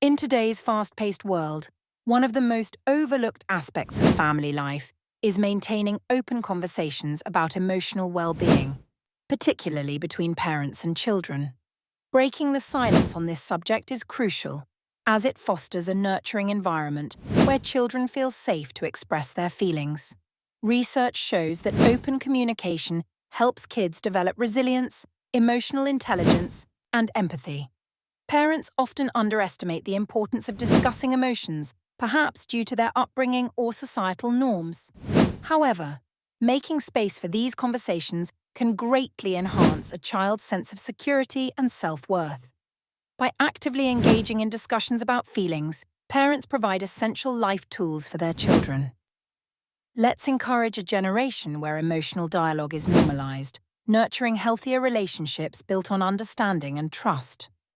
In today's fast-paced world, one of the most overlooked aspects of family life is maintaining open conversations about emotional well-being, particularly between parents and children. Breaking the silence on this subject is crucial, as it fosters a nurturing environment where children feel safe to express their feelings. Research shows that open communication helps kids develop resilience, emotional intelligence, and empathy. Parents often underestimate the importance of discussing emotions, perhaps due to their upbringing or societal norms. However, making space for these conversations can greatly enhance a child's sense of security and self-worth. By actively engaging in discussions about feelings, parents provide essential life tools for their children. Let's encourage a generation where emotional dialogue is normalized, nurturing healthier relationships built on understanding and trust.